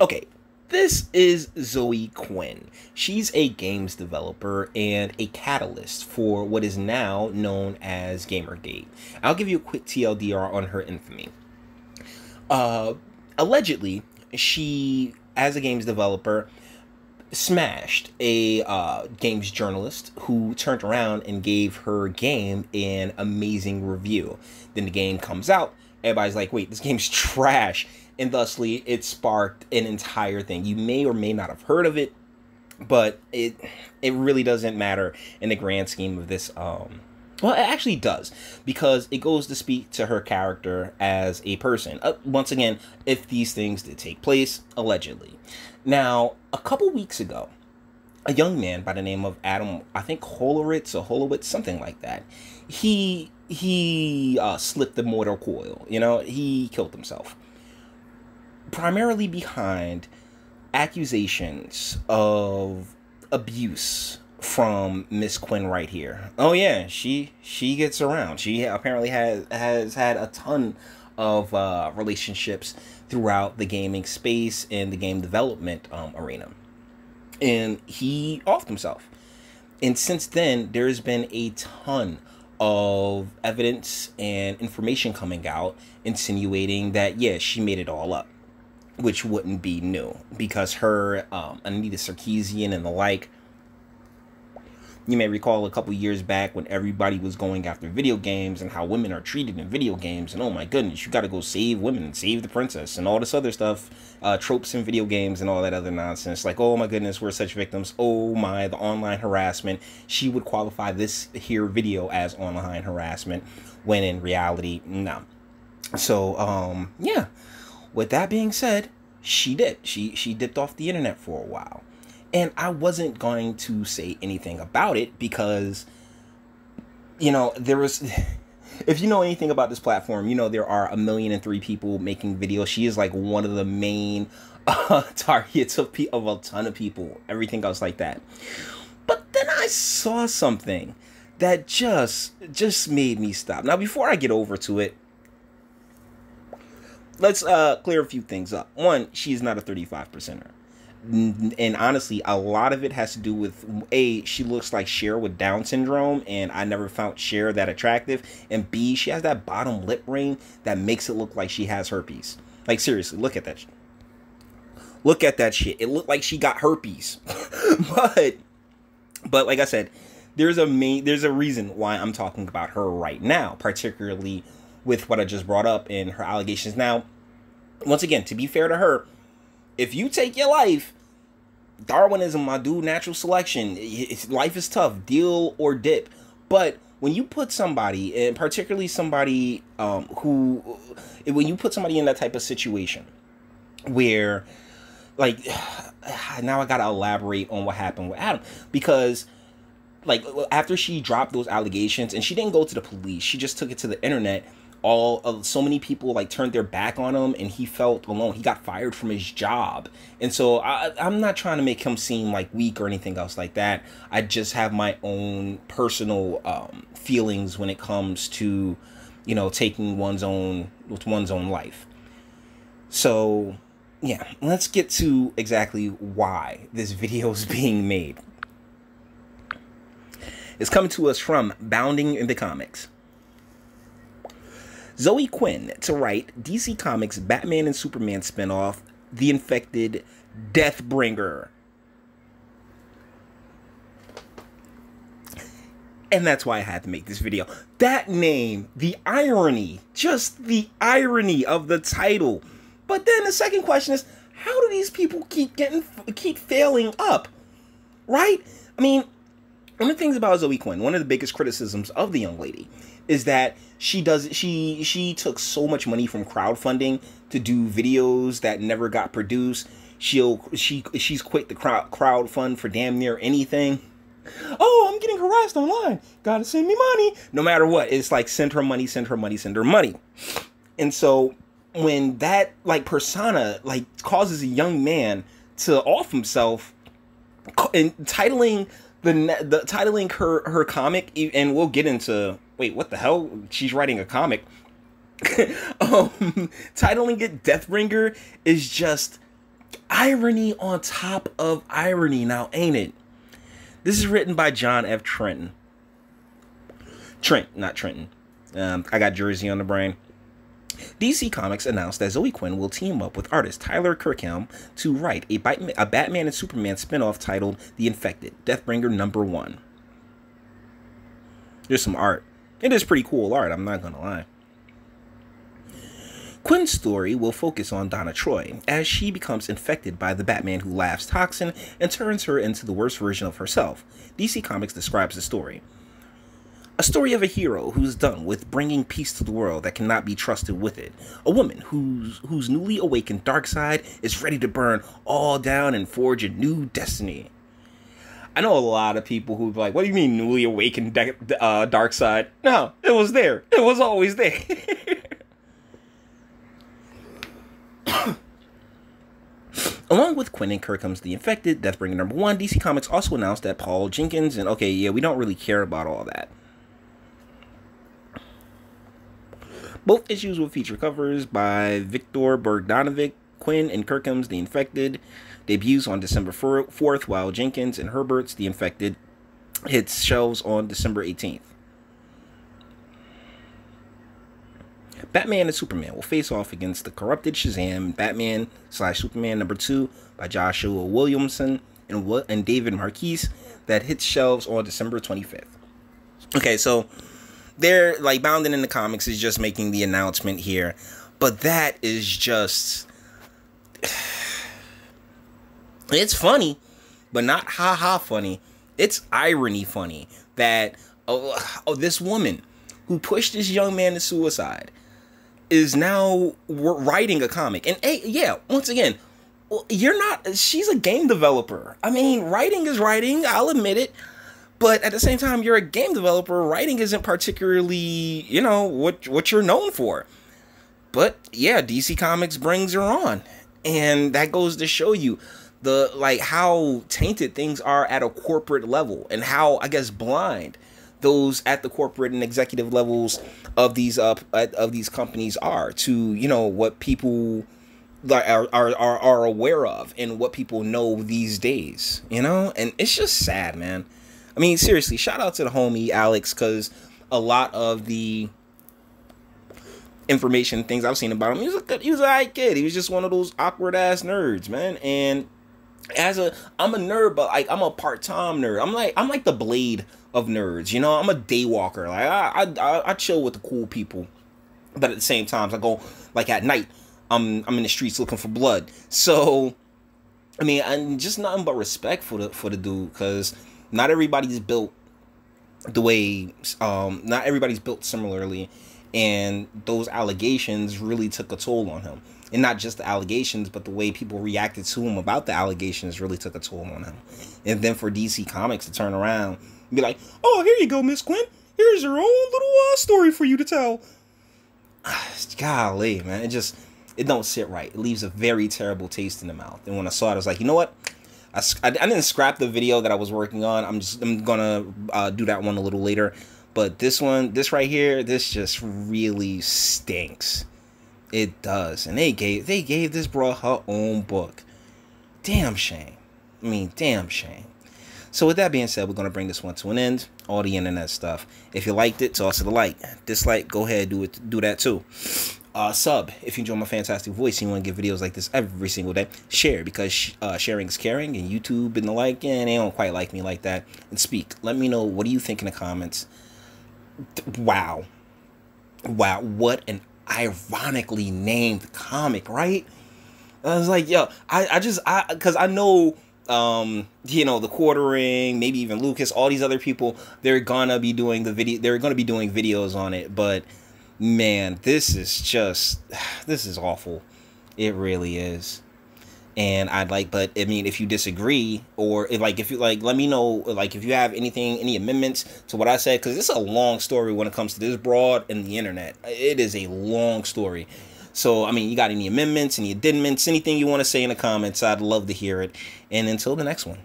Okay, this is Zoey Quinn. She's a games developer and a catalyst for what is now known as Gamergate. I'll give you a quick TLDR on her infamy. Uh, Allegedly, she, as a games developer, smashed a games journalist who turned around and gave her game an amazing review. Then the game comes out, everybody's like, wait, this game's trash. And thusly, it sparked an entire thing. You may or may not have heard of it, but it really doesn't matter in the grand scheme of this. Well, it actually does, because it goes to speak to her character as a person. Once again, if these things did take place, allegedly. Now, a couple weeks ago, a young man by the name of Adam, I think Holowitz, something like that, he slipped the mortal coil. He killed himself. Primarily behind accusations of abuse from Miss Quinn right here. Oh yeah, she gets around. She apparently has had a ton of relationships throughout the gaming space and the game development arena. And he offed himself. And since then, there's been a ton of evidence and information coming out insinuating that, yeah, she made it all up. Which wouldn't be new, because her, Anita Sarkeesian and the like, you may recall a couple years back when everybody was going after video games and how women are treated in video games, and oh my goodness, you gotta go save women and save the princess and all this other stuff, tropes in video games and all that other nonsense, like, oh my goodness, we're such victims, oh my, the online harassment. She would qualify this here video as online harassment, when in reality, no. So, yeah. With that being said, she did. She dipped off the internet for a while. And I wasn't going to say anything about it because, there was... If you know anything about this platform, there are 1,000,003 people making videos. She is like one of the main targets of a ton of people. Everything else like that. But then I saw something that just made me stop. Now, before I get over to it, let's clear a few things up. One, she's not a 35%er. And honestly, a lot of it has to do with, A, she looks like Cher with Down syndrome, and I never found Cher that attractive. And B, she has that bottom lip ring that makes it look like she has herpes. Like, seriously, look at that shit. Look at that shit. It looked like she got herpes. But like I said, there's a reason why I'm talking about her right now, particularly with what I just brought up in her allegations. Now, once again, to be fair to her, if you take your life, Darwinism, my dude, natural selection, life is tough, deal or dip. But when you put somebody, and particularly somebody when you put somebody in that type of situation where, like, now I gotta elaborate on what happened with Adam, because, like, after she dropped those allegations, and she didn't go to the police, she just took it to the internet, so many people like turned their back on him, and he felt alone. He got fired from his job. And so I'm not trying to make him seem like weak or anything else like that. I just have my own personal feelings when it comes to, taking one's own life. So yeah, let's get to exactly why this video is being made. It's coming to us from Bounding in the Comics. Zoey Quinn to write DC Comics Batman and Superman spinoff, The Infected Deathbringer. And that's why I had to make this video. That name, the irony, just the irony of the title. But then the second question is, how do these people keep failing up? Right? I mean, one of the things about Zoey Quinn, one of the biggest criticisms of the young lady, is that she took so much money from crowdfunding to do videos that never got produced. She's quit the crowdfund for damn near anything. Oh, I'm getting harassed online. Gotta send me money. No matter what, it's like, send her money, send her money, send her money. And so when that like persona like causes a young man to off himself, and titling her comic, and we'll get into, wait, what the hell? She's writing a comic. Titling it Deathbringer is just Irony on top of irony now, ain't it? This is written by John F. Trenton. Trent, not Trenton. I got Jersey on the brain. DC Comics announced that Zoey Quinn will team up with artist Tyler Kirkham to write a Batman and Superman spinoff titled The Infected, Deathbringer #1. There's some art. It is pretty cool art, I'm not gonna lie. Quinn's story will focus on Donna Troy as she becomes infected by the Batman Who Laughs toxin and turns her into the worst version of herself. DC Comics describes the story. A story of a hero who's done with bringing peace to the world that cannot be trusted with it. A woman whose newly awakened dark side is ready to burn all down and forge a new destiny. I know a lot of people who be like, what do you mean newly awakened dark side? No, it was there. It was always there. Along with Quinn and Kirkham's The Infected, Deathbringer #1, DC Comics also announced that Paul Jenkins, and okay, yeah, we don't really care about all that. Both issues will feature covers by Viktor Bogdanovic. Quinn and Kirkham's The Infected debuts on December 4th, while Jenkins and Herbert's The Infected hits shelves on December 18th. Batman and Superman will face off against the corrupted Shazam, Batman/Superman #2 by Joshua Williamson and David Marquise that hits shelves on December 25th. Okay, so they're like Bounding in the Comics is just making the announcement here, but that is just, it's funny, but not ha-ha funny. It's irony funny that this woman who pushed this young man to suicide is now writing a comic. And hey, yeah, once again, she's a game developer. I mean, writing is writing, I'll admit it. But at the same time, you're a game developer. Writing isn't particularly, what you're known for. But yeah, DC Comics brings her on. And that goes to show you how tainted things are at a corporate level and how, I guess, blind those at the corporate and executive levels of these companies are to, what people are aware of and what people know these days, and it's just sad, man. I mean, seriously, shout out to the homie Alex, because a lot of the information, things I've seen about him, he was a alright kid. He was just one of those awkward ass nerds, man. And I'm a nerd, but I'm a part-time nerd. I'm like the Blade of nerds, I'm a day walker. Like I chill with the cool people, but at the same time, I go like at night. I'm in the streets looking for blood. So, I mean, I'm just nothing but respect for the dude, because not everybody's built the way, not everybody's built similarly, and those allegations really took a toll on him. And not just the allegations, but the way people reacted to him about the allegations really took a toll on him. And then for DC Comics to turn around and be like, oh, here you go, Miss Quinn. Here's your own little story for you to tell. Golly, man. It don't sit right. It leaves a very terrible taste in the mouth. And when I saw it, I was like, you know what? I didn't scrap the video that I was working on. I'm gonna do that one a little later. But this right here, this just really stinks. It does. And they gave this bro her own book. Damn shame. I mean, damn shame. So with that being said, we're gonna bring this one to an end. All the internet stuff. If you liked it, toss it a like. Dislike, go ahead, do that too. Sub if you enjoy my fantastic voice and you want to get videos like this every single day. Share, because sharing is caring, and YouTube and the like, and they don't quite like me like that. And speak. Let me know, what do you think in the comments? Wow, what an ironically named comic, right? I was like, yo, because I know, the Quartering, maybe even Lucas, all these other people, they're gonna be doing videos on it, but man, this is awful. It really is. And but I mean, if you disagree, or if you let me know, if you have any amendments to what I said, because it's a long story when it comes to this broad and the internet. It is a long story. So, I mean, you got any amendments, any addenduments, anything you want to say in the comments, I'd love to hear it. And until the next one.